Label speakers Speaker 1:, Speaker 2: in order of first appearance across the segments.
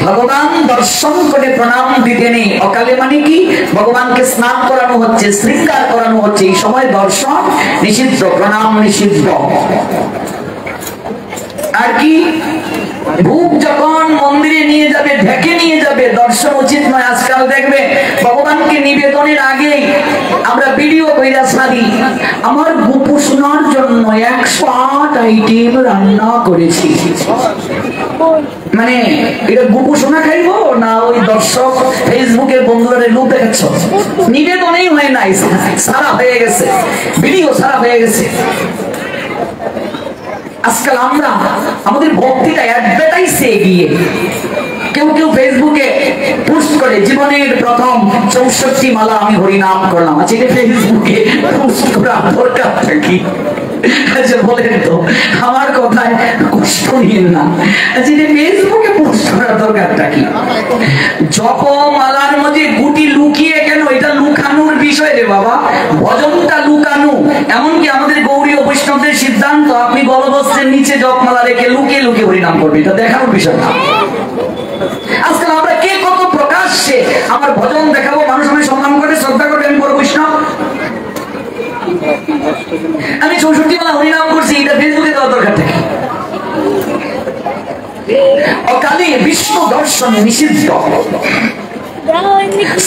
Speaker 1: ভগবান দর্শন করে প্রণাম দিতে নেই। অকালে মানে কি? ভগবানকে স্নান করানো হচ্ছে, শৃঙ্গার করানো হচ্ছে, এই সময় দর্শন নিষিদ্ধ, প্রণাম নিষিদ্ধ। আর কি? ভূপ যখন মন্দিরে নিয়ে যাবে, ঢেকে নিয়ে যাবে, দর্শন উচিত নয়। আজকাল দেখবে ভগবানকে নিবেদনের আগে আমরা ভিডিও কইরা ছাড়ি, আমার গুপু শোনার জন্য 108 আইটেম রান্না করেছি। মানে এটা গুপু শোনা খাইবো না ওই দর্শক ফেসবুকে বন্ধুরা লোক দেখাচ্ছ? নিবেদনেই হয় নাই, সারা হয়ে গেছে, ভিডিও সারা হয়ে গেছে। আজকাল আমরা আমাদের ভক্তিটা অ্যাডভার্টাইজে এগিয়ে। কেউ কেউ ফেসবুকে পোস্ট করে জীবনের প্রথম 64 মালা আমি হরিনাম করলাম। আচ্ছা, এটা ফেসবুকে পোস্ট করা দরকারটা কি? আচ্ছা বলেন তো, আমার কথায় কষ্ট নিন না। আচ্ছা, এটা ফেসবুকে পোস্ট করার দরকারটা কি? জপমালার মধ্যে গুটি লুকিয়ে কেন? এটা লুকানোর বিষয় রে বাবা, ভজনটা লুকানো। এমনকি আমাদের গৌরী বৈষ্ণবদের সিদ্ধান্ত, আপনি গলবস্ত্রের নিচে জপমালা রেখে লুকিয়ে লুকিয়ে হরিনাম করবে, এটা দেখানোর বিষয় না। আজকাল আমরা কে কত প্রকাশ্যে আমার ভজন দেখাবো, মানুষ আমি সম্মান করে শ্রদ্ধা করবে, আমি বড় বৈষ্ণব, আমি 64 মালা হরিনাম করছি, এটা ফেসবুকে দেওয়ার দরকার থাকে। অকালে বিষ্ণু দর্শন নিষিদ্ধ।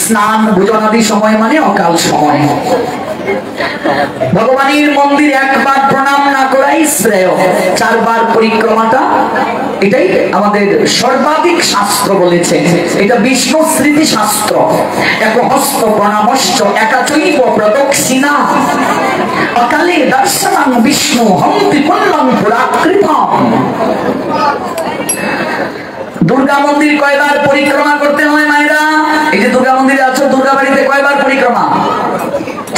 Speaker 1: স্নান ভোজনাদি সময় মানে অকাল সময়। ভগবানের মন্দির একবার প্রণাম না করাই শ্রেয়, 4 বার পরিক্রমাটা, এটাই আমাদের সর্বাধিক শাস্ত্র বলেছে। এটা বিষ্ণু স্মৃতি শাস্ত্র। এক হস্ত প্রণামশ্চ একাচৈব প্রদক্ষিণা, অকালে দর্শনং বিষ্ণু হন্তি পুণ্যং পুরাকৃতম। দুর্গা মন্দির কয়বার পরিক্রমা করতে হয় মায়েরা? এই যে দুর্গা মন্দিরে আছো, দুর্গা বাড়িতে কয়বার পরিক্রমা?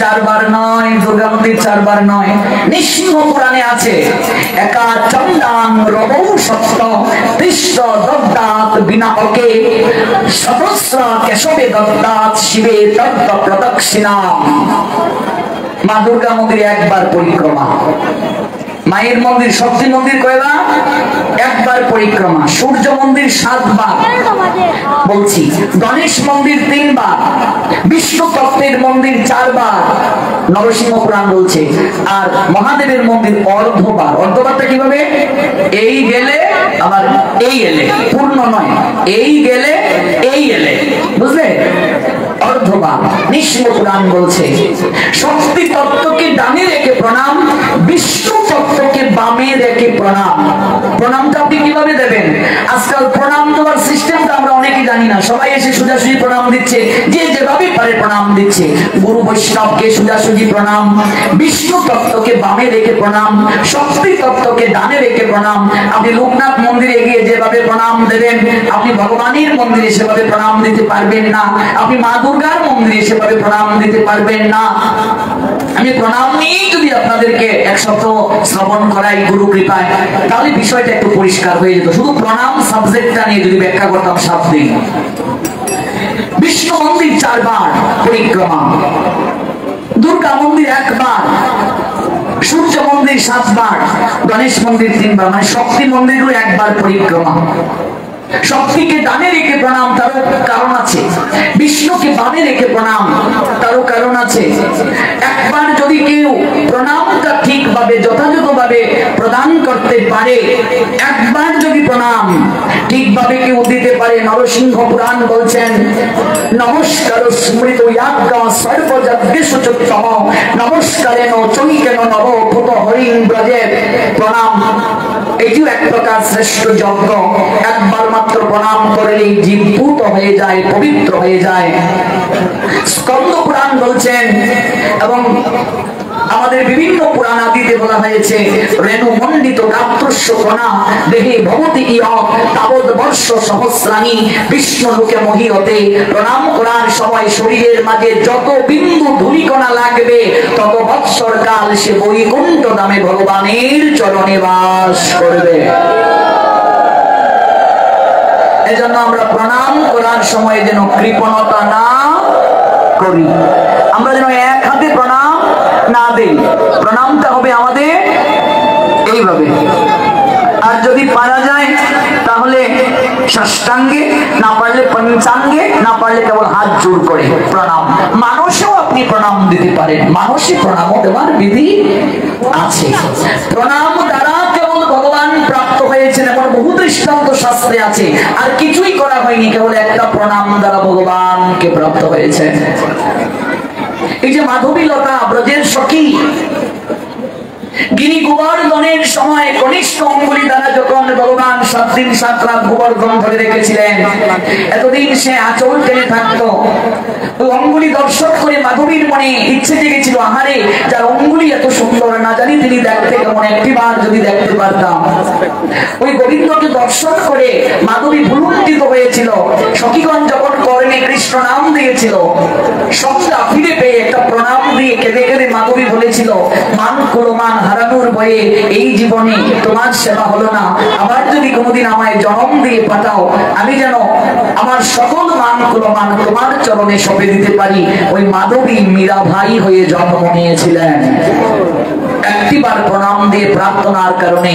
Speaker 1: 4 বার নয়, দুর্গা মন্দির 4 বার নয়। নিঃসিংহ পুরাণে আছে, একা চন্দাং রবৌ সত্য তৃষ্ণ দদ্দাত বিনাপকে সহস্র কেশবে দদ্দাত শিবে তত্ত্ব প্রদক্ষিণা। মা দুর্গা মন্দিরে 1 বার পরিক্রমা। মায়ের মন্দির শক্তি মন্দির কয়বার? 1 বার পরিক্রমা। সূর্য মন্দির 7 বার বলছি। গণেশ মন্দির 3 বার। বিষ্ণু তত্ত্বের মন্দির 4 বার, নরসিংহ পুরাণ বলছে। আর মহাদেবের মন্দির অর্ধবার। অর্ধবারটা কিভাবে? এই গেলে আবার এই এলে, পূর্ণ নয়, এই গেলে এই এলে, বুঝলে? অর্ধবার। নৃসিংহ পুরাণ বলছে শক্তি তত্ত্বকে ডানে রেখে প্রণাম, বিষ্ণু তত্ত্বকে বামে রেখে প্রণাম। প্রণামটা আপনি কিভাবে দেবেন? আজকাল প্রণাম দেওয়ার সিস্টেমটা আমরা অনেকে জানি না। সবাই এসে সোজাসুজি প্রণাম দিচ্ছে, যে যেভাবে পারে প্রণাম দিচ্ছে। গুরু বৈষ্ণবকে সোজাসুজি প্রণাম, বিষ্ণু তত্ত্বকে বামে রেখে প্রণাম, শক্তি তত্ত্বকে ডানে রেখে প্রণাম। আপনি লোকনাথ মন্দিরে গিয়ে যেভাবে প্রণাম দেবেন, আপনি ভগবানের মন্দিরে সেভাবে প্রণাম দিতে পারবেন না। আপনি মা দুর্গার মন্দিরে সেভাবে প্রণাম দিতে পারবেন না। আমি প্রণাম নিয়ে যদি আপনাদেরকে 1 সপ্তাহ শ্রবণ করাই গুরু কৃপায়, তাহলে বিষয়টা একটু পরিষ্কার হয়ে যেত। শুধু প্রণাম সাবজেক্টটা নিয়ে যদি ব্যাখ্যা করতাম 7 দিন। বিষ্ণু মন্দির 4 বার পরিক্রমা, দুর্গা মন্দির 1 বার, সূর্য মন্দির 7 বার, গণেশ মন্দির 3 বার। মানে শক্তি মন্দিরগুলো 1 বার পরিক্রমা। শক্তিকে ডানে রেখে প্রণাম, তারও কারণ আছে। বিষ্ণুকে বামে রেখে প্রণাম, তারও কারণ আছে। একবার যদি কেউ প্রণামটা ঠিকভাবে যথাযথভাবে প্রদান করতে পারে, একবার যদি প্রণাম ঠিকভাবে কেউ দিতে পারে, নরসিংহ পুরাণ বলছেন নমস্কার স্মৃত ইয়াজ্ঞা সর্বযজ্ঞেষু চোত্তম নমস্কারেণ চৈকেন নব ভূত হরিং ব্রজের। প্রণাম এটিও এক প্রকার শ্রেষ্ঠ যজ্ঞ। একবার মাত্র প্রণাম করলেই জীব পূত হয়ে যায়, পবিত্র হয়ে যায়। স্কন্দ পুরাণ বলছেন, এবং আমাদের বিভিন্ন পুরাণ আদিতে বলা হয়েছে রেণু মণ্ডিত গাত্রস্য কণা দেহে ভবতি ইহ তাবৎ বর্ষ সহস্রাণী। বিষ্ণু লোকে মহীয়তে প্রণাম করার সময় শরীরের মাঝে যত বিন্দু ধূলিকণা লাগবে, তত বৎসর কাল সে বৈকুণ্ঠ ধামে ভগবানের চরণে বাস করবে। এজন্য আমরা প্রণাম করার সময় যেন কৃপণতা না করি, আমরা যেন 1 হাতে প্রণাম না দেই। প্রণামটা হবে আমাদের এইভাবে। আর যদি পারা যায় তাহলে সাষ্টাঙ্গে, না পারলে পঞ্চাঙ্গে, না পারলে কেবল হাত জোড় করে প্রণাম। মানুষেও আপনি প্রণাম দিতে পারেন, মানুষে প্রণাম দেওয়ার বিধি আছে। প্রণাম দ্বারা কেবল ভগবান প্রাপ্ত হয়েছেন এমন বহু দৃষ্টান্ত শাস্ত্রে আছে। আর কিছুই করা হয়নি, কেবল একটা প্রণাম দ্বারা ভগবানকে প্রাপ্ত হয়েছে। এই যে মাধবীলতা ব্রজের সখী, গিরি গোবর্ধনের সময় কনিষ্ঠ অঙ্গুলি দ্বারা যখন ভগবান 7 দিন 7 রাত গোবর্ধন ধরে রেখেছিলেন, এতদিন সে আঁচল টেনে থাকতো। ওই অঙ্গুলি দর্শন করে মাধবীর মনে ইচ্ছে জেগেছিল, আহারে যার অঙ্গুলি এত সুন্দর, না জানি তিনি দেখতে কেমন, একটিবার যদি দেখতে পারতাম। ওই গোবিন্দকে দর্শন করে মাধবী ভুলুণ্ঠিত হয়েছিল। সখীগণ যখন কর্ণে কৃষ্ণ নাম দিয়েছিল, সবটা ফিরে পেয়ে একটা প্রণাম দিয়ে কেঁদে কেঁদে মাধবী বলেছিল, মান কুলমান হারানোর ভয়ে এই জীবনে তোমার সেবা হলো না, আবার যদি কোনোদিন আমায় জন্ম দিয়ে পাঠাও, আমি যেন আমার সকল মান কুলমান তোমার চরণে সঁপে দিতে পারি। ওই মাধবী মীরাভাই হয়ে জন্ম নিয়েছিলেন। একটিবার প্রণাম দিয়ে প্রার্থনার কারণে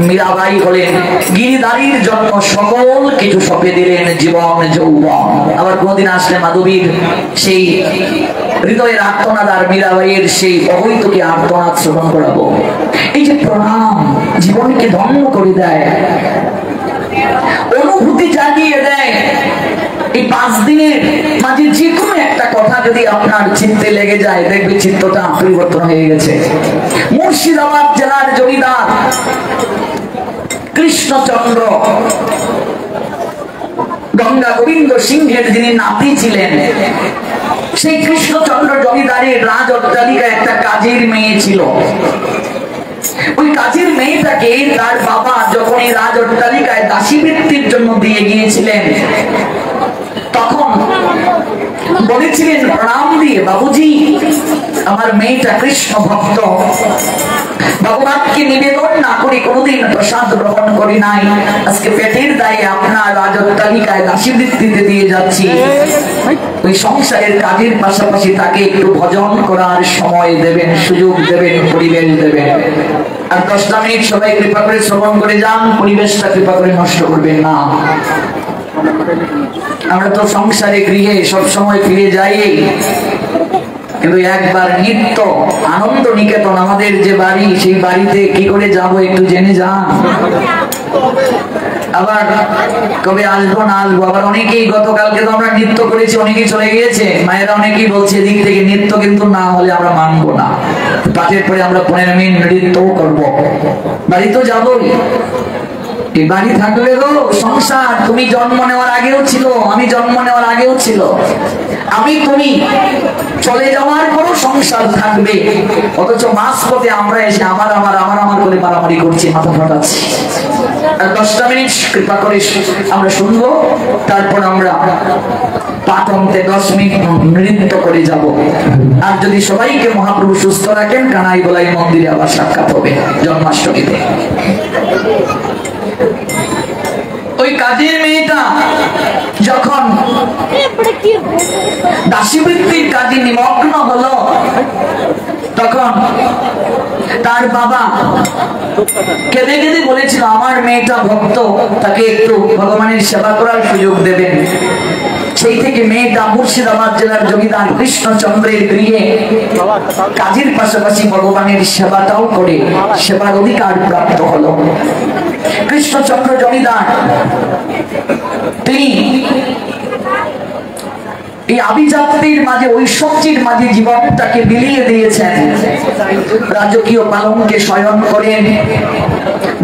Speaker 1: মীরাবাই হলেন গিরিধারীর জন্য সকল কিছু সঁপে দিলেন, জীবন যৌবন। আবার কোনদিন আসলে মাধবীর সেই হৃদয়ের আর্তনাদ আর মীরাবাইয়ের সেই অবৈতকে আর্তনাদ শ্রবণ করাবো। এই যে প্রণাম জীবনকে ধন্য করে দেয়, অনুভূতি জাগিয়ে দেয়। এই 5 দিনের মাঝে যে কোনো একটা কথা যদি আপনার চিত্তে লেগে যায়, দেখবে চিত্তটা পরিবর্তন হয়ে গেছে। মুর্শিদাবাদ জেলার জমিদার কৃষ্ণচন্দ্র গঙ্গা গোবিন্দ সিংহের যিনি নাতি ছিলেন, সেই কৃষ্ণচন্দ্র জমিদারের রাজ অট্টালিকায় একটা কাজের মেয়ে ছিল। ওই কাজের মেয়েটাকে তার বাবা যখন এই রাজ অট্টালিকায় দাসী বৃত্তির জন্য দিয়ে গিয়েছিলেন, তখন বলেছিলেন প্রণাম দিয়ে, বাবুজি আমার মেয়েটা কৃষ্ণ ভক্ত, ভগবানকে নিবেদন না করে কোনোদিন প্রসাদ গ্রহণ করি নাই, আজকে পেটের দায়ে আপনার রাজত্বালিকায় দাসী বৃত্তিতে দিয়ে যাচ্ছি। ওই সংসারের কাজের পাশাপাশি তাকে একটু ভজন করার সময় দেবেন, সুযোগ দেবেন, পরিবেশ দেবেন। আর 10টা মিনিট সবাই কৃপা করে শ্রবণ করে যান, পরিবেশটা কৃপা করে নষ্ট করবেন না। আমরা তো সংসারে গৃহে সব সময় ফিরে যাই, কিন্তু একবার নিত্য আনন্দ নিকেতন আমাদের যে বাড়ি, সেই বাড়িতে কি করে যাব একটু জেনে যান। আবার কবে আসবো না আসবো, আবার অনেকেই গতকালকে তো আমরা নৃত্য করেছি, অনেকেই চলে গিয়েছে, মায়েরা অনেকেই বলছে এদিক থেকে নৃত্য কিন্তু না হলে আমরা মানবো না, পাঠের পরে আমরা 15 মিনিট নৃত্যও করবো, বাড়ি তো যাবোই। এই বাড়ি থাকবে গো সংসার, তুমি জন্ম নেওয়ার আগেও ছিল, আমি জন্ম নেওয়ার আগেও ছিল, আমি তুমি চলে যাওয়ার পরও সংসার থাকবে। অথচ মাঝ পথে আমরা এসে আমার আমার আমার আমার করে মারামারি করছি, মাথা ফাটাচ্ছি। আর 10টা মিনিট কৃপা করে আমরা শুনবো, তারপর আমরা পাঠ অন্তে 10 মিনিট নৃত্য করে যাব। আর যদি সবাইকে মহাপ্রভু সুস্থ রাখেন, কানাই গোলাই মন্দিরে আবার সাক্ষাৎ হবে জন্মাষ্টমীতে। ওই কাজের মেয়েটা যখন দাসীবৃত্তির কাজে নিমগ্ন হলো, তখন তার বাবা কেঁদে কেঁদে বলেছিল, আমার মেয়েটা ভক্ত, তাকে একটু ভগবানের সেবা করার সুযোগ দেবেন। সেই থেকে মেয়েটা মুর্শিদাবাদ জেলার জমিদার কৃষ্ণচন্দ্রের গৃহে কাজের পাশাপাশি ভগবানের সেবাটাও করে সেবার অধিকার প্রাপ্ত হলো। কৃষ্ণচন্দ্র জমিদার তিনি এই আভিজাত্যের মাঝে, ঐশ্বর্যের মাঝে জীবনটাকে বিলিয়ে দিয়েছেন। রাজকীয় পালঙ্কে শয়ন করেন,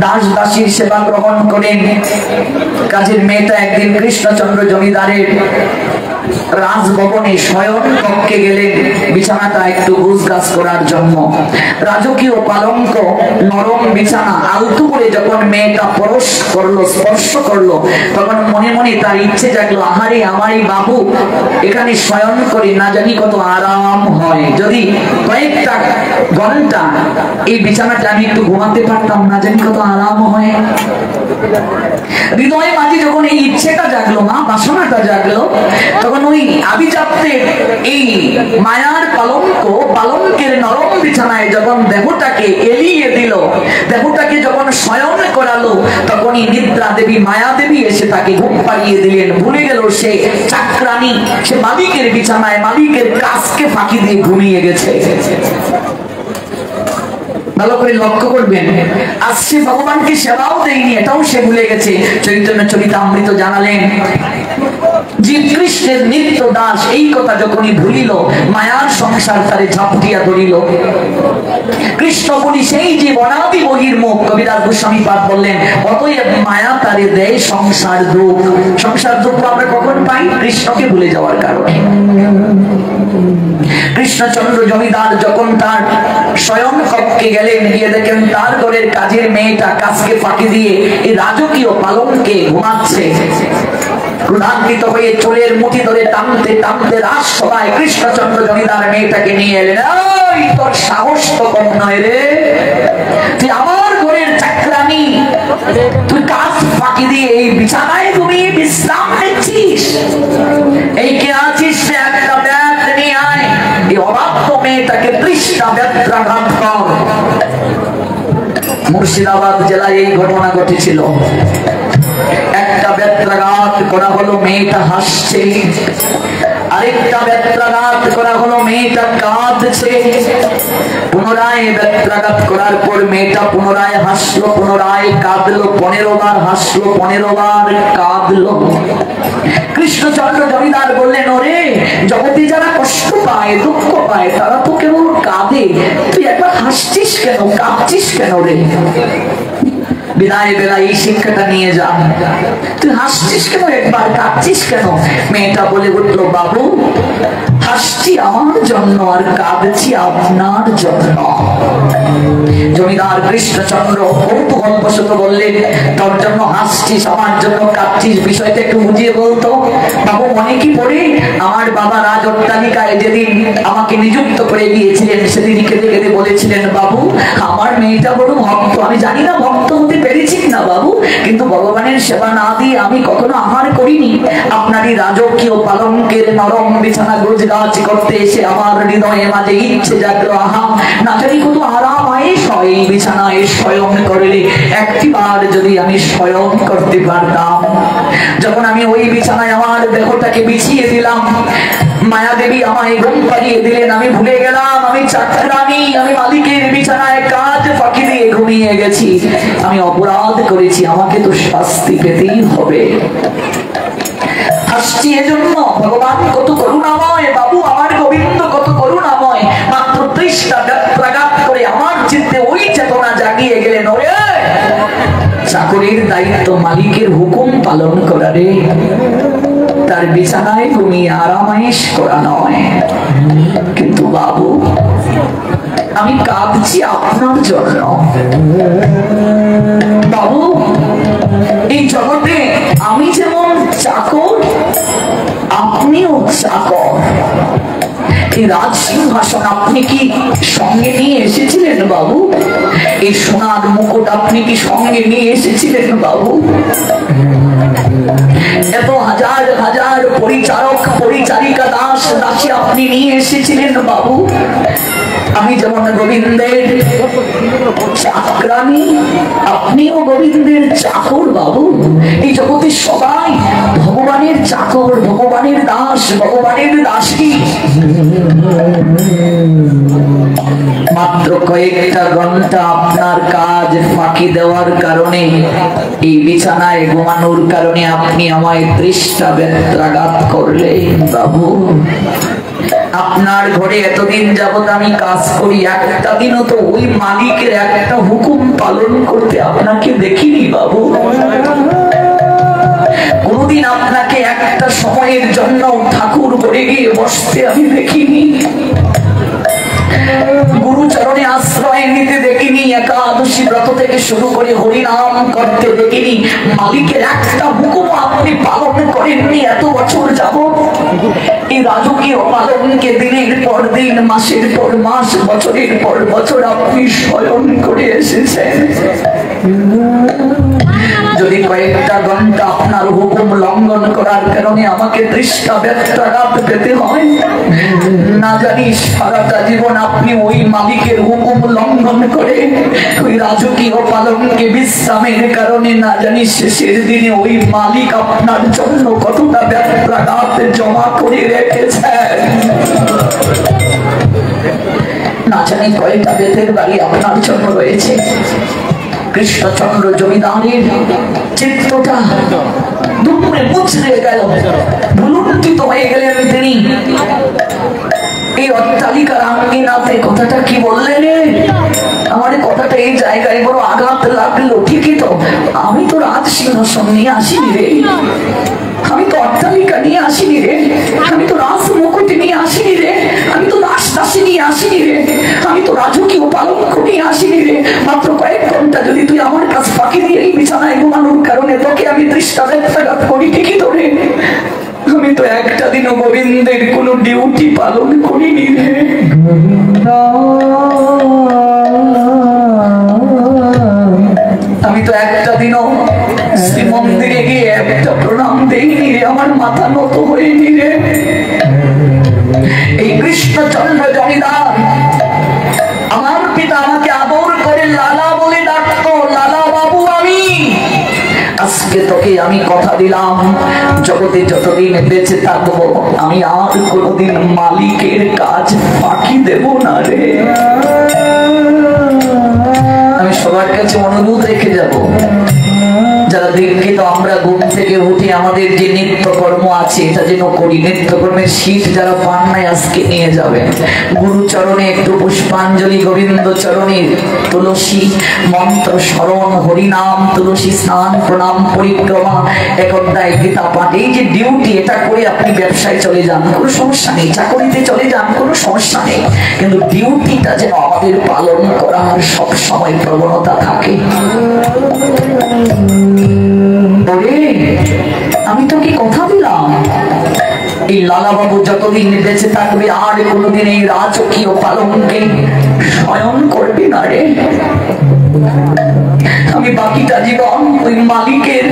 Speaker 1: দাস দাসীর সেবা গ্রহণ করেন। কাজের মেয়েটা একদিন কৃষ্ণচন্দ্র জমিদারের রাজভবনে শয়ন কক্ষে গেলেন বিছানাটা একটু গুছগাছ করার জন্য। রাজকীয় পালঙ্ক, নরম বিছানা আলতু করে যখন মেয়েটা পরশ করলো, স্পর্শ করলো, তখন মনে মনে তার ইচ্ছে জাগলো, আহারে আমার এই বাবু এখানে শয়ন করে না জানি কত আরাম হয়, যদি কয়েকটা ঘন্টা এই বিছানাটা আমি একটু ঘুমাতে পারতাম, না জানি কত আরাম হয়। হৃদয়ে মাঝে যখন এই ইচ্ছেটা জাগলো, না বাসনাটা জাগলো, তখন ওই আভিজাত্যের এই মায়ার পালঙ্ক, পালঙ্কের নরম বিছানায় যখন দেহটাকে এলিয়ে দিল, দেহটাকে যখন শয়ন করালো, তখনই নিদ্রা দেবী, মায়া দেবী এসে এসে তাকে ঘুম পাড়িয়ে দিলেন। ভুলে গেল সে চাকরানী, সে মালিকের বিছানায় মালিকের কাজকে ফাঁকি দিয়ে ঘুমিয়ে গেছে। ভালো করে লক্ষ্য করবেন, আজ সে ভগবানকে সেবাও দেয়নি, এটাও সে ভুলে গেছে। চৈতন্য চরিতামৃত জানালেন, জীব কৃষ্ণের নিত্য দাস, এই কথা যখনই ভুলিল মায়ার সংসার তারে ঝাপটিয়া ধরিল। কৃষ্ণ বলি সেই যে অনাদি বহির্মুখ, কবিরাজ গোস্বামী পাদ বললেন, অতএব মায়া তারে দেয় সংসার দুঃখ। সংসার দুঃখ আমরা কখন পাই? কৃষ্ণকে ভুলে যাওয়ার কারণে। কৃষ্ণচন্দ্র জমিদার যখন তার স্বয়ং কক্ষে গেলেন, গিয়ে দেখেন তার ঘরের কাজের মেয়েটা কাজকে ফাঁকি দিয়ে এই রাজকীয় পালঙ্কে ঘুমাচ্ছে। ক্রোধান্বিত হয়ে চুলের মুঠি ধরে টানতে টানতে রাজসভায় কৃষ্ণচন্দ্র জমিদার মেয়েটাকে নিয়ে এলেন। এই তোর সাহস তো কম নয় রে, তুই আমার ঘরের চাকরানী, তুই কাজ ফাঁকি দিয়ে এই বিছানায় ঘুমিয়ে বিশ্রাম নিচ্ছিস? এই কে আছিস? একটা ব্যাগ নিয়ে আয়, এই অবাধ্য মেয়েটাকে 30টা ব্যত্রাঘাত কর। মুর্শিদাবাদ জেলায় এই ঘটনা ঘটেছিল। একটা ব্যত্রাঘাত করা হলো, মেয়েটা হাসছে। আরেকটা ব্যত্রাঘাত করা হলো, মেয়েটা কাঁদছে। পুনরায় ব্যত্রাঘাত করার পর মেয়েটা পুনরায় হাসলো, পুনরায় কাঁদলো। 15 বার হাসলো, 15 বার কাঁদলো। কৃষ্ণচন্দ্র জমিদার বললেন, ওরে জগতে যারা কষ্ট পায়, দুঃখ পায়, তারা তো কেবল কাঁদে, তুই একবার হাসছিস কেন, কাঁদছিস কেন রে? বিদায় বেলা এই শিক্ষাটা নিয়ে যা, তুই হাসছিস কেন, একবার কাঁদছিস কেন? মেয়েটা বলে উঠলো, বাবু হাসছি আমার জন্য আর কাঁদছি আপনার জন্য। জমিদার কৃষ্ণচন্দ্র কৌতূহলবশত বললেন, তোর জন্য হাসছিস, আমার জন্য কাঁদছিস, বিষয়টা একটু বুঝিয়ে বলতো। বাবু মনে কি পড়ে, আমার বাবা রাজ অট্টালিকায় যেদিন আমাকে নিযুক্ত করে দিয়েছিলেন, সেদিন কেঁদে কেঁদে বলেছিলেন, বাবু আমার মেয়েটা বড় ভক্ত, আমি জানি না ভক্ত হতে পেরেছি না বাবু, কিন্তু ভগবানের সেবা না দিয়ে আমি কখনো আহার করিনি। আপনারই রাজকীয় পালঙ্কের নরম বিছানা গোছগাছ করতে এসে আমার হৃদয়ে মাঝে ইচ্ছে জাগলো, আহা না জানি কত আরাম আয়েস হয় এই বিছানায় শয়ন করলে, একটিবার যদি আমি শয়ন করতে পারতাম। যখন আমি ওই বিছানায় আমার দেহটাকে বিছিয়ে দিলাম, মায়া দেবী আমায় ঘুম পাড়িয়ে দিলেন, আমি ভুলে গেলাম আমি চাকরানী, আমি মালিকের বিছানায় কাজ ফাঁকি দিয়ে ঘুমিয়ে গেছি, আমি অপরাধ করেছি, আমাকে তো শাস্তি পেতেই হবে। হাসছি এজন্য, ভগবান কত করুণাময়, বাবু আমার গোবিন্দ কত করুণাময়, মাত্র 30টা ব্যত্রাঘাত করে আমার চিত্তে ওই চেতনা জাগিয়ে গেলেন, ওরে চাকরির দায়িত্ব মালিকের হুকুম পালন করা রে, তার বিছানায় ঘুমিয়ে আরামাইশ করা নয়। কিন্তু বাবু আমি কাঁদছি আপনার জন্য। বাবু এই জগতে আমি যেমন চাকর, আপনিও চাকর। এই রাজ সিংহাসন আপনি কি সঙ্গে নিয়ে এসেছিলেন বাবু? এই সোনার মুকুট আপনি কি সঙ্গে নিয়ে এসেছিলেন বাবু? এত হাজার হাজার পরিচারক পরিচারিকা দাস দাসী আপনি নিয়ে এসেছিলেন বাবু? আমি যেমন গোবিন্দের চাকরানী, আপনিও গোবিন্দের চাকর বাবু। এই জগতে সবাই ভগবানের চাকর, ভগবানের দাস, ভগবানের দাসী। মাত্র কয়েকটা ঘন্টা আপনার কাজ ফাঁকি দেওয়ার কারণে, এই বিছানায় ঘুমানোর কারণে আপনি আমায় 30টা ব্যত্রাঘাত করলেন বাবু। আপনার ঘরে এতদিন যাবত আমি কাজ করি, একটা দিনও তো ওই মালিকের একটা হুকুম পালন করতে আপনাকে দেখিনি বাবু। কোনদিন আপনাকে একটা সময়ের জন্য ঠাকুর করে গিয়ে বসতে আমি দেখিনি, গুরুচরণে আশ্রয় নিতে দেখিনি, একাদশী ব্রত থেকে শুরু করে হরিনাম করতে দেখিনি। মালিকের একটা হুকুম আপনি পালন করেননি এত বছর যাবত। এই রাজকীয় পালনকে দিনের পর দিন, মাসের পর মাস, বছরের পর বছর আপনি শয়ন করে এসেছেন। যদি কয়েকটা ঘন্টা আপনার হুকুম লঙ্ঘন করার কারণে আমাকে তৃষ্ণা ব্যত্যাঘাত পেতে হয়। না জানি সারাটা জীবন আপনি ওই মালিকের হুকুম লঙ্ঘন করে ওই রাজকীয় পালনকে বিশ্রামের কারণে না জানি শেষের দিনে ওই মালিক আপনার জন্য কতটা ব্যত্যাঘাত জমা করে রেখেছেন। না জানি কয়েকটা বেতের বাড়ি আপনার জন্য রয়েছে। কৃষ্ণচন্দ্র জমিদারের চিত্রটা দুপুরে মুচড়ে গেল, ভুলুণ্ঠিত হয়ে গেলেন তিনি। এই অট্টালিকার আঙ্গিনাতে কথাটা কি বললেন? আমার কথাটা এই জায়গায় বড় আঘাত লাগলো, ঠিকই তো। আমি তো রাজ সিংহাসন নিয়ে আসিনি রে, আমি তো অট্টালিকা নিয়ে আসিনি রে, আমি তো রাজ মুকুটি নিয়ে আসিনি রে, আমি তো দাসী নিয়ে আসিনি রে, আমি তো রাজকীয় পালঙ্ক নিয়ে আসিনি রে। মাত্র কয়েক ঘন্টা যদি তুই আমার কাছে ফাঁকি দিয়ে এই বিছানায় ঘুমানোর কারণে তোকে আমি তৃষ্ণা ব্যত্যাঘাত করি, ঠিকই তো রে। আমি তো একটা দিনও গোবিন্দের কোন ডিউটি পালন করিনি রে। আমি তো একটা দিনও শ্রীমন্দিরে গিয়ে একটা প্রণাম দেইনি রে, আমার মাথা নত হয়নি রে। এই কৃষ্ণচন্দ্র জমিদার আমার পিতা আমাকে আদর করে লালা বলে ডাকতো, লালা বাবু। আমি আজকে তোকে আমি কথা দিলাম, জগতে যতদিন বেঁচে থাকবো আমি আর কোনোদিন মালিকের কাজ ফাঁকি দেব না রে। আমি সবার কাছে অনুরোধ রেখে যাব, যারা দীর্ঘিত আমরা ঘুম থেকে উঠে আমাদের যে নিত্যকর্ম আছে এটা যেন করি। নিত্যকর্মের শীত যারা পান নাই আজকে নিয়ে যাবেন। গুরু চরণে একটু পুষ্পাঞ্জলি, গোবিন্দ চরণে তুলসী মন্ত্র স্মরণ, হরিনাম, তুলসী স্নান, প্রণাম, পরিক্রমা, এক অধ্যায় গীতা পাঠ। এই যে ডিউটি, এটা করে আপনি ব্যবসায় চলে যান, কোনো সমস্যা নেই। চাকরিতে চলে যান, কোনো সমস্যা নেই। কিন্তু ডিউটিটা যেন আমাদের পালন করার সব সময় প্রবণতা থাকে। আমি তোকে কথা দিলাম, এই লালা বাবু যতদিন বেঁচে থাকবে আর কোনোদিন এই রাজকীয় পালনকে শয়ন করবি না রে। আমি বাকিটা জীবন ওই মালিকের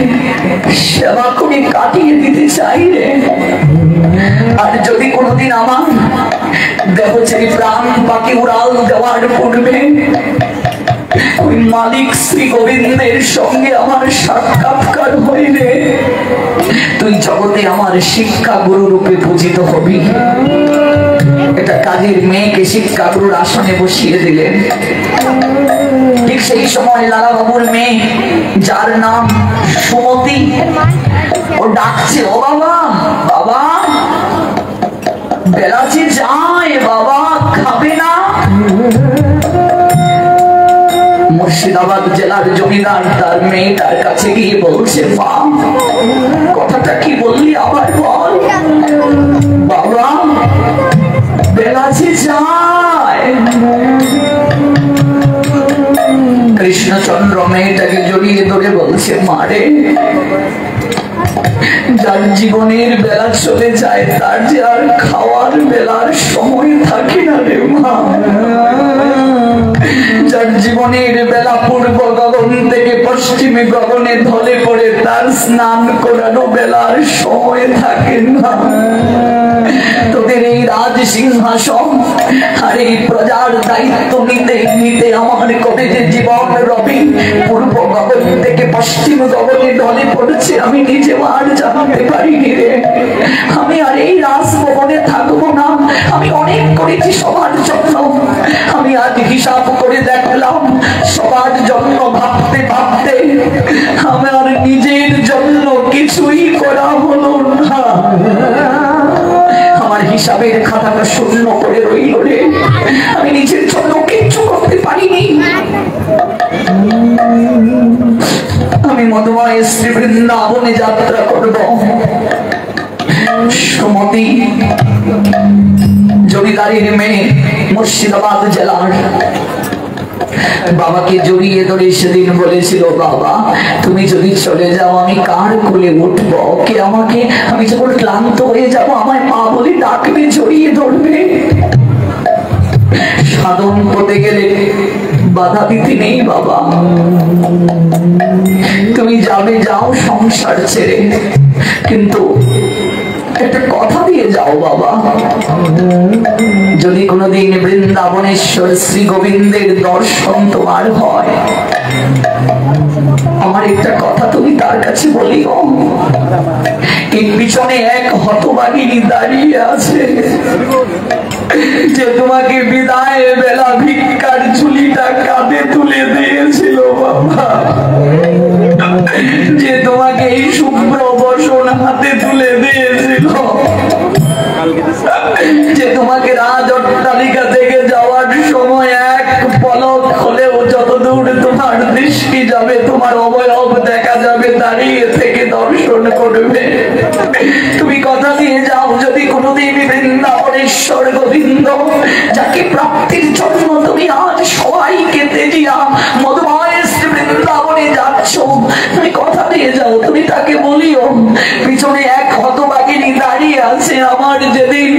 Speaker 1: সেবা করে কাটিয়ে দিতে চাই রে। আর যদি কোনোদিন আমার দেহ ছেড়ে প্রাণ পাখি উড়াল দেওয়ার পূর্বে ওই মালিক শ্রী গোবিন্দের সঙ্গে আমার সাক্ষাৎকার হইলে তুই জগতে আমার শিক্ষা গুরু রূপে পূজিত হবি। এটা কাজের মেয়েকে শিক্ষা গুরুর আসনে বসিয়ে দিলেন। ঠিক সেই সময় লালা বাবুর মেয়ে, যার নাম সুমতি, ও ডাকছে, ও বাবা, বাবা বেলা যে যায়, বাবা খাবে না? মুর্শিদাবাদ জেলার জমিদার তার মেয়েটার কাছে গিয়ে বলছে, মা কথাটা কি বললি আবার বল। বাবা বেলা যে যায়। কৃষ্ণচন্দ্র মেয়েটাকে জড়িয়ে ধরে বলছে, মারে যার জীবনের বেলা চলে যায় তার যে আর খাওয়ার বেলার সময় থাকে না রে মা। যার জীবনের বেলা পূর্ব গগন থেকে পশ্চিমে গগনে ঢলে পড়ে তার স্নান করানো বেলার সময় থাকে না। তোদের এই রাজ সিংহাসন আর এই প্রজার দায়িত্ব নিতে নিতে আমার কবে যে জীবন রবি পূর্ব গগন থেকে পশ্চিম গগনে ঢলে পড়েছে আমি নিজে আর জানতে পারিনি রে। আমি আর এই রাজভবনে থাকবো না। আমি অনেক করেছি সবার জন্য, আমি আজ হিসাব করে দেখলাম সবার জন্য ভাবতে ভাবতে আমার নিজের জন্য কিছুই করা হলো না। আমার হিসাবের খাতাটা শূন্য করে রইল রে। আমি নিজের জন্য কিচ্ছু করতে পারিনি। আমি মধুময় শ্রী বৃন্দাবনে যাত্রা করব। সুমতি জমিদারের মেয়ে, মুর্শিদাবাদ জেলার। বাবাকে জড়িয়ে ধরে সেদিন বলেছিল, বাবা তুমি যদি চলে যাও আমি কার কোলে উঠবো? কে আমাকে, আমি যখন ক্লান্ত হয়ে যাব আমায় মা বলে ডাকবে, জড়িয়ে ধরবে। সাধন করতে গেলে বাধা দিতে নেই বাবা। তুমি যাবে, যাও সংসার ছেড়ে, কিন্তু একটা কথা দিয়ে যাও বাবা, যদি কোনোদিন বৃন্দাবনেশ্বর শ্রী গোবিন্দের দর্শন তোমার হয়, আমার একটা কথা তুমি তার কাছে বলিও। এর পিছনে এক হতভাগিনী দাঁড়িয়ে আছে, যে তোমাকে বিদায় বেলা ভিক্ষার ঝুলিটা কাঁধে তুলে দিয়েছিল বাবা, যে তোমাকে এই শুভ্র বসন হাতে তুলে দিয়েছিল, যে তোমাকে রাজ অট্টালিকা থেকে যাওয়ার সময় এক পলক হলেও যতদূর তোমার দৃষ্টি যাবে, তোমার অবয়ব দেখা যাবে, দাঁড়িয়ে থেকে দর্শন করবে। তুমি কথা দিয়ে যাও, যদি কোনোদিন বৃন্দাবনেশ্বর গোবিন্দ, যাকে প্রাপ্তির জন্য তুমি আজ সবাইকে তেজিয়া মধুময় বৃন্দাবনে যাচ্ছ, তুমি কথা দিয়ে যাও, তুমি তাকে বলিও, পিছনে এক হতভাগিনী দাঁড়িয়ে আছে, আমার যেদিন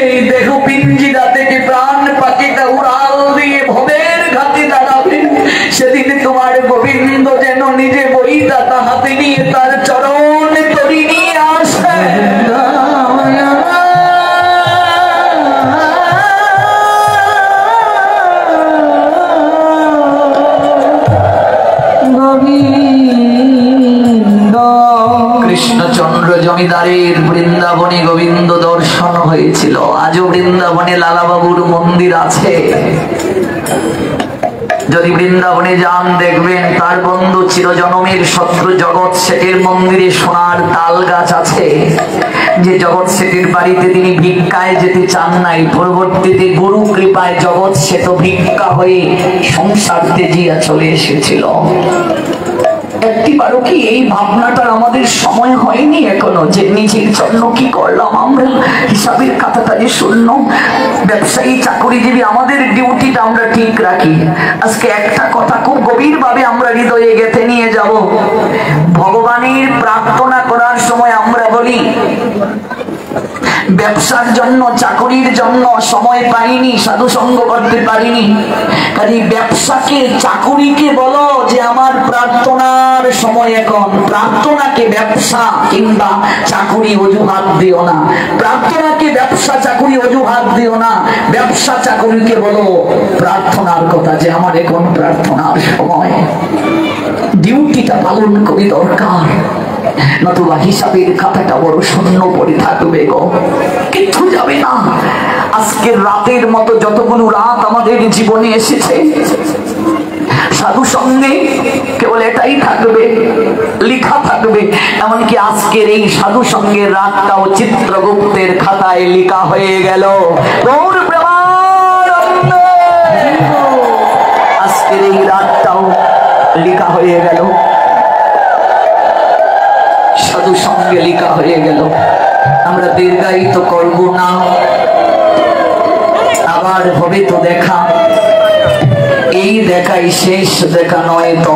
Speaker 1: এই দেহ পিঞ্জিরা থেকে প্রাণ পাখিটা উড়াল দিয়ে ভবের ঘাটে দাঁড়াবে, সেদিন তোমার গোবিন্দ যেন নিজে বইটা হাতে নিয়ে তার চরণ তরি নিয়ে আসে। কৃষ্ণচন্দ্র জমিদারের বৃন্দাবনে গোবিন্দ দর্শন হয়েছিল। আজও বৃন্দাবনে লালাবাবুর মন্দির আছে, যদি বৃন্দাবনে যান দেখবেন তার বন্ধু চিরজনমের শত্রু জগৎ শেঠের মন্দিরে সোনার তাল গাছ আছে। যে জগৎ শেঠের বাড়িতে তিনি ভিক্ষায় যেতে চান নাই, পরবর্তীতে গুরু কৃপায় জগৎ শেঠ ভিক্ষা হয়ে সংসার তেজিয়া চলে এসেছিল। একটিবারও কি এই ভাবনাটার আমাদের সময় হয়নি এখনো, যে নিজের জন্য কি করলাম আমরা, হিসাবের খাতাটা যে শূন্য, ব্যবসায়ী চাকরিজীবী আমাদের ডিউটিটা আমরা ঠিক রাখি। আজকে একটা কথা খুব গভীর ভাবে আমরা হৃদয়ে গেঁথে নিয়ে যাব। ভগবানের প্রার্থনা করার সময় আমরা বলি ব্যবসার জন্য চাকরির জন্য সময় পাইনি, সাধু সঙ্গ করতে পারিনি, কাজে ব্যবসাকে চাকরিকে বলো যে আমার প্রার্থনার সময় এখন। প্রার্থনাকে ব্যবসা কিংবা চাকরি অজুহাত দিও না, প্রার্থনাকে ব্যবসা চাকরি অজুহাত দিও না, ব্যবসা চাকরিকে বলো প্রার্থনার কথা, যে আমার এখন প্রার্থনার সময়, ডিউটিটা পালন করি দরকার, নতুবা হিসাবের খাতাটা বড় শূন্য পড়ে থাকবে গো, কিচ্ছু যাবে না। আজকের রাতের মতো যতগুলো রাত আমাদের জীবনে এসেছে, সাধু সঙ্গে কেবল এটাই থাকবে, লেখা থাকবে। এমনকি আজকের এই সাধু সঙ্গের রাতটাও চিত্রগুপ্তের খাতায় লেখা হয়ে গেল। আজকের এই রাতটাও লেখা হয়ে গেল, সাধু সঙ্গে লেখা হয়ে গেল। আমরা দীর্ঘায়িত করব না, আবার হবে তো দেখা, এই দেখাই শেষ দেখা নয় তো।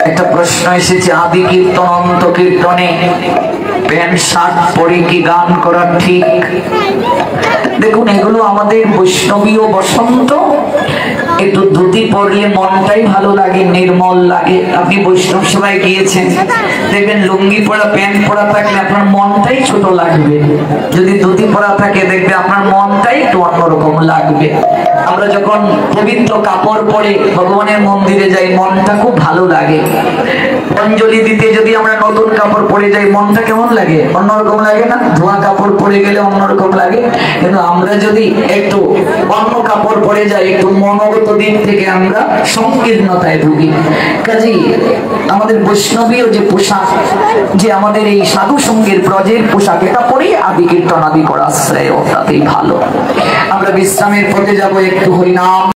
Speaker 1: একটা প্রশ্ন এসেছে, আদি কীর্তন অন্ত কীর্তনে প্যান্ট শার্ট পরে কি গান করা ঠিক? দেখুন, এগুলো আমাদের বৈষ্ণবীয় বসন্ত। একটু ধুতি পরলে মনটাই ভালো লাগে, নির্মল লাগে। আপনি বৈষ্ণব সভায় গিয়েছেন, দেখবেন লুঙ্গি পরা প্যান্ট পরা থাকলে আপনার মনটাই ছোট লাগবে, যদি ধুতি পরা থাকে দেখবে আপনার মনটাই একটু অন্যরকম লাগবে। আমরা যখন পবিত্র কাপড় পরে ভগবানের মন্দিরে যাই, মনটা খুব ভালো লাগে। অঞ্জলি দিতে যদি আমরা নতুন কাপড় পরে যাই, মনটা কেমন লাগে? অন্যরকম লাগে না? ধোয়া কাপড় পরে গেলে অন্যরকম লাগে। কিন্তু আমরা যদি একটু অন্য কাপড় পরে যাই, একটু মনোগত দিক থেকে আমরা সংকীর্ণতায় ভুগি। কাজেই আমাদের বৈষ্ণবীয় যে পোশাক, যে আমাদের এই সাধু সঙ্গের ব্রজের পোশাক, এটা পরে আদি কীর্তন আদি করা শ্রেয়, তাতেই ভালো। আমরা বিশ্রামের পথে যাব, একটু হরিনাম